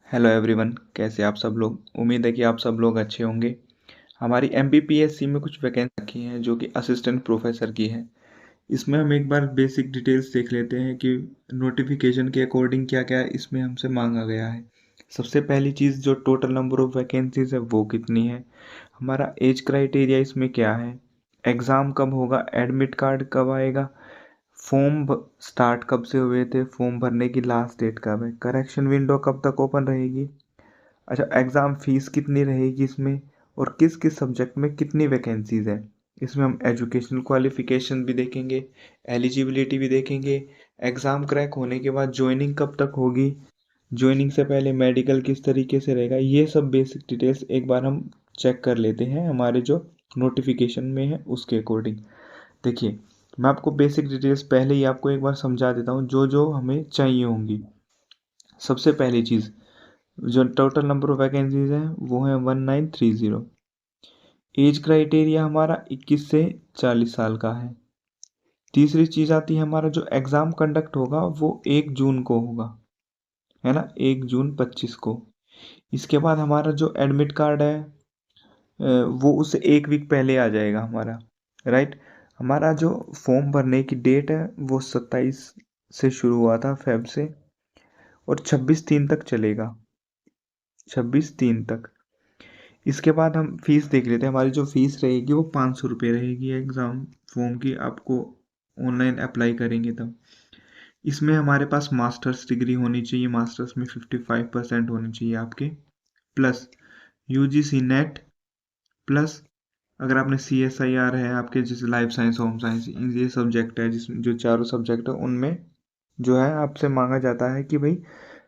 Hello everyone, कैसे आप सब लोग। उम्मीद है कि आप सब लोग अच्छे होंगे। हमारी एमपीपीएससी में कुछ वैकेंसी रखी हैं जो कि असिस्टेंट प्रोफेसर की है। इसमें हम एक बार बेसिक डिटेल्स देख लेते हैं कि नोटिफिकेशन के अकॉर्डिंग क्या क्या इसमें हमसे मांगा गया है। सबसे पहली चीज़, जो टोटल नंबर ऑफ वैकेंसीज है वो कितनी है, हमारा एज क्राइटेरिया इसमें क्या है, एग्ज़ाम कब होगा, एडमिट कार्ड कब आएगा, स्टार्ट कब से हुए थे, फॉर्म भरने की लास्ट डेट कब है, करेक्शन विंडो कब तक ओपन रहेगी, अच्छा एग्ज़ाम फीस कितनी रहेगी इसमें, और किस किस सब्जेक्ट में कितनी वैकेंसीज़ हैं। इसमें हम एजुकेशनल क्वालिफिकेशन भी देखेंगे, एलिजिबिलिटी भी देखेंगे, एग्ज़ाम क्रैक होने के बाद ज्वाइनिंग कब तक होगी, ज्वाइनिंग से पहले मेडिकल किस तरीके से रहेगा। ये सब बेसिक डिटेल्स एक बार हम चेक कर लेते हैं हमारे जो नोटिफिकेशन में है उसके अकॉर्डिंग। देखिए, मैं आपको बेसिक डिटेल्स पहले ही आपको एक बार समझा देता हूँ जो जो हमें चाहिए होंगी। सबसे पहली चीज़, जो टोटल नंबर ऑफ वैकेंसीज हैं वो है 1930। एज क्राइटेरिया हमारा 21 से 40 साल का है। तीसरी चीज़ आती है, हमारा जो एग्ज़ाम कंडक्ट होगा वो 1 जून को होगा, है ना, 1 जून 25 को। इसके बाद हमारा जो एडमिट कार्ड है वो उससे 1 वीक पहले आ जाएगा हमारा, राइट। हमारा जो फॉर्म भरने की डेट है वो 27 से शुरू हुआ था, फेब से, और 26/3 तक चलेगा, 26/3 तक। इसके बाद हम फीस देख लेते हैं। हमारी जो फीस रहेगी वो 500 रुपये रहेगी एग्ज़ाम फॉर्म की, आपको ऑनलाइन अप्लाई करेंगे तब। इसमें हमारे पास मास्टर्स डिग्री होनी चाहिए, मास्टर्स में 55% होनी चाहिए आपके, प्लस यूजीसी नेट, प्लस अगर आपने CSIR है आपके, जैसे लाइफ साइंस, होम साइंस, ये सब्जेक्ट है, जिसमें जो चारों सब्जेक्ट है उनमें जो है आपसे मांगा जाता है कि भाई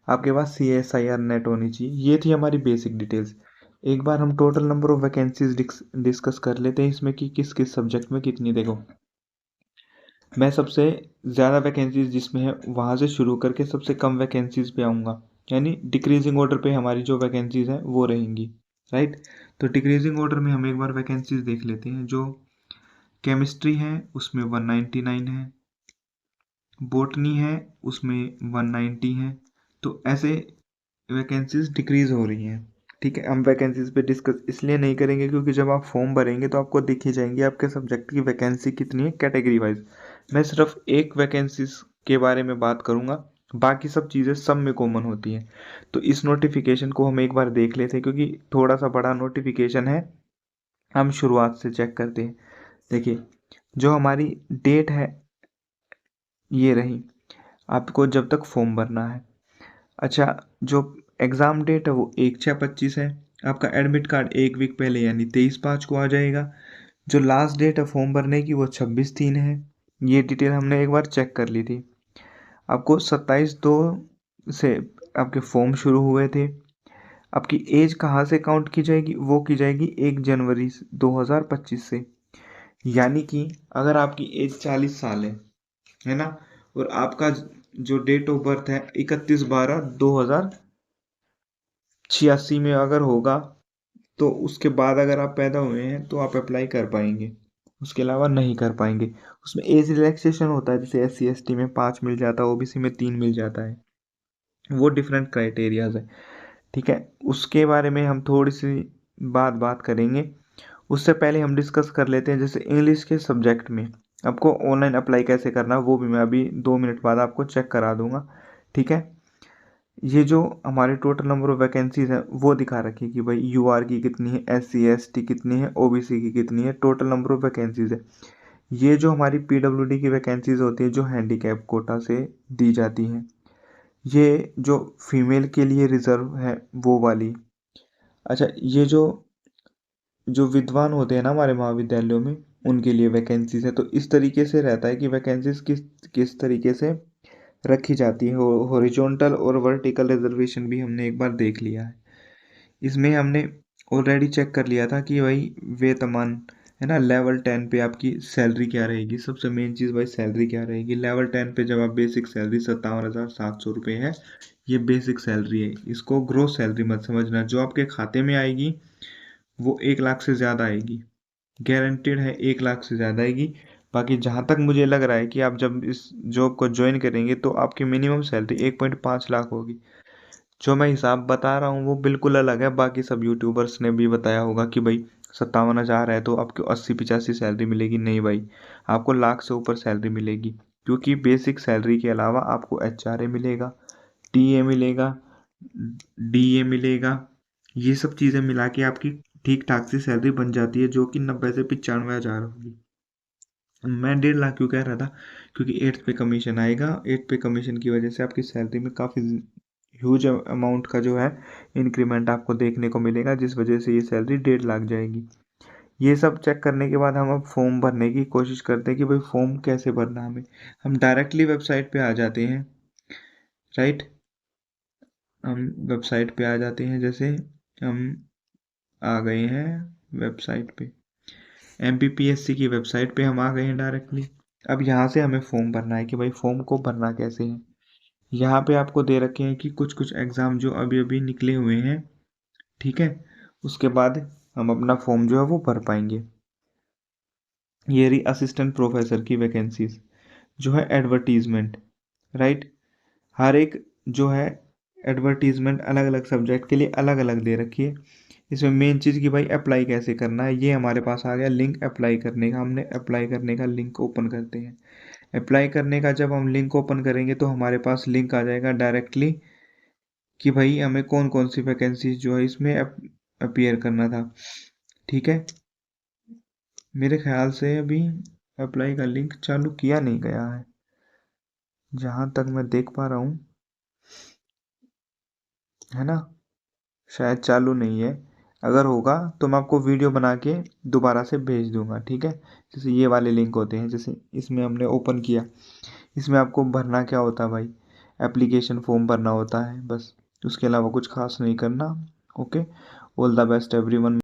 आपके पास CSIR नेट होनी चाहिए। ये थी हमारी बेसिक डिटेल्स। एक बार हम total number of vacancies discuss कर लेते हैं इसमें कि किस किस सब्जेक्ट में कितनी। देखो, मैं सबसे ज़्यादा वैकेंसीज जिसमें है वहाँ से शुरू करके सबसे कम वैकेंसीज पे आऊँगा, यानी डिक्रीजिंग ऑर्डर पे हमारी जो वैकेंसीज हैं वो रहेंगी, राइट। तो डिक्रीजिंग ऑर्डर में हम एक बार वैकेंसीज देख लेते हैं। जो केमिस्ट्री है उसमें 199 है, बॉटनी है उसमें 190 है। तो ऐसे वैकेंसीज डिक्रीज़ हो रही हैं, ठीक है। हम वैकेंसीज पे डिस्कस इसलिए नहीं करेंगे क्योंकि जब आप फॉर्म भरेंगे तो आपको दिख ही जाएंगी आपके सब्जेक्ट की वैकेंसी कितनी है कैटेगरी वाइज। मैं सिर्फ एक वैकेंसीज के बारे में बात करूँगा, बाकी सब चीज़ें सब में कॉमन होती हैं। तो इस नोटिफिकेशन को हम एक बार देख लेते हैं क्योंकि थोड़ा सा बड़ा नोटिफिकेशन है। हम शुरुआत से चेक करते हैं। देखिए, जो हमारी डेट है ये रही, आपको जब तक फॉर्म भरना है। अच्छा, जो एग्ज़ाम डेट है वो 1/6/25 है। आपका एडमिट कार्ड 1 वीक पहले यानी 23/5 को आ जाएगा। जो लास्ट डेट है फॉर्म भरने की वो 26/3 है। ये डिटेल हमने एक बार चेक कर ली थी। आपको 27/2 से आपके फॉर्म शुरू हुए थे। आपकी एज कहाँ से काउंट की जाएगी, वो की जाएगी 1 जनवरी 2025 से। यानी कि अगर आपकी एज 40 साल है ना, और आपका जो डेट ऑफ बर्थ है 31/12/2086 में अगर होगा, तो उसके बाद अगर आप पैदा हुए हैं तो आप अप्लाई कर पाएंगे, उसके अलावा नहीं कर पाएंगे। उसमें एज रिलैक्सेशन होता है, जैसे SC ST में 5 मिल जाता है, OBC में 3 मिल जाता है, वो डिफरेंट क्राइटेरियाज है, ठीक है। उसके बारे में हम थोड़ी सी बात करेंगे। उससे पहले हम डिस्कस कर लेते हैं, जैसे इंग्लिश के सब्जेक्ट में आपको ऑनलाइन अप्लाई कैसे करना, वो भी मैं अभी 2 मिनट बाद आपको चेक करा दूंगा, ठीक है। ये जो हमारे टोटल नंबर ऑफ वैकेंसीज हैं वो दिखा रखी है कि भाई UR की कितनी है, SC ST कितनी है, OBC की कितनी है, टोटल नंबर ऑफ वैकेंसीज है। ये जो हमारी PWD की वैकेंसीज होती है जो हैंडीकैप कोटा से दी जाती हैं, ये जो फीमेल के लिए रिजर्व है वो वाली। अच्छा, ये जो जो विद्वान होते हैं ना हमारे महाविद्यालयों में, उनके लिए वैकेंसीज है। तो इस तरीके से रहता है कि वैकेंसीज किस किस तरीके से रखी जाती है। हॉरिजॉन्टल और वर्टिकल रिजर्वेशन भी हमने एक बार देख लिया है। इसमें हमने ऑलरेडी चेक कर लिया था कि भाई वेतमान है ना, लेवल 10 पे आपकी सैलरी क्या रहेगी। सबसे मेन चीज़ भाई सैलरी क्या रहेगी। लेवल 10 पे जब आप बेसिक सैलरी 57,700 रुपये है, ये बेसिक सैलरी है। इसको ग्रोस सैलरी मत समझना, जो आपके खाते में आएगी वो 1 लाख से ज़्यादा आएगी, गारंटेड है 1 लाख से ज़्यादा आएगी। बाकी जहाँ तक मुझे लग रहा है कि आप जब इस जॉब को ज्वाइन करेंगे तो आपकी मिनिमम सैलरी 1.5 लाख होगी। जो मैं हिसाब बता रहा हूँ वो बिल्कुल अलग है। बाकी सब यूट्यूबर्स ने भी बताया होगा कि भाई 57,000 है तो आपको 80-85 सैलरी मिलेगी। नहीं भाई, आपको लाख से ऊपर सैलरी मिलेगी, क्योंकि बेसिक सैलरी के अलावा आपको HRA मिलेगा, TA मिलेगा, DA मिलेगा। ये सब चीज़ें मिला के आपकी ठीक ठाक सी सैलरी बन जाती है, जो कि 90 से 95,000 होगी। मैं 1.5 लाख क्यों कह रहा था, क्योंकि 8th पे कमीशन आएगा। 8th पे कमीशन की वजह से आपकी सैलरी में काफ़ी ह्यूज अमाउंट का जो है इंक्रीमेंट आपको देखने को मिलेगा, जिस वजह से ये सैलरी 1.5 लाख जाएगी। ये सब चेक करने के बाद हम अब फॉर्म भरने की कोशिश करते हैं कि भाई फॉर्म कैसे भरना हमें। हम डायरेक्टली वेबसाइट पे आ जाते हैं, राइट। हम वेबसाइट पे आ जाते हैं, जैसे हम आ गए हैं वेबसाइट पे, MPPSC की वेबसाइट पे हम आ गए हैं डायरेक्टली। अब यहाँ से हमें फॉर्म भरना है कि भाई फॉर्म को भरना कैसे है। यहाँ पे आपको दे रखे हैं कि कुछ कुछ एग्ज़ाम जो अभी अभी निकले हुए हैं, ठीक है। उसके बाद हम अपना फॉर्म जो है वो भर पाएंगे। ये रही असिस्टेंट प्रोफेसर की वैकेंसीज, जो है एडवर्टीजमेंट, राइट। हर एक जो है एडवर्टीजमेंट अलग अलग सब्जेक्ट के लिए अलग अलग दे रखी है। इसमें मेन चीज़ कि भाई अप्लाई कैसे करना है, ये हमारे पास आ गया लिंक अप्लाई करने का। हमने अप्लाई करने का लिंक ओपन करते हैं। अप्लाई करने का जब हम लिंक ओपन करेंगे तो हमारे पास लिंक आ जाएगा डायरेक्टली कि भाई हमें कौन कौन सी वैकेंसीज जो है इसमें अपीयर करना था, ठीक है। मेरे ख्याल से अभी अप्लाई का लिंक चालू किया नहीं गया है, जहाँ तक मैं देख पा रहा हूँ, है ना। शायद चालू नहीं है। अगर होगा तो मैं आपको वीडियो बना के दोबारा से भेज दूंगा, ठीक है। जैसे ये वाले लिंक होते हैं, जैसे इसमें हमने ओपन किया, इसमें आपको भरना क्या होता है भाई, एप्लीकेशन फॉर्म भरना होता है बस। उसके अलावा कुछ खास नहीं करना। Okay, all the best everyone.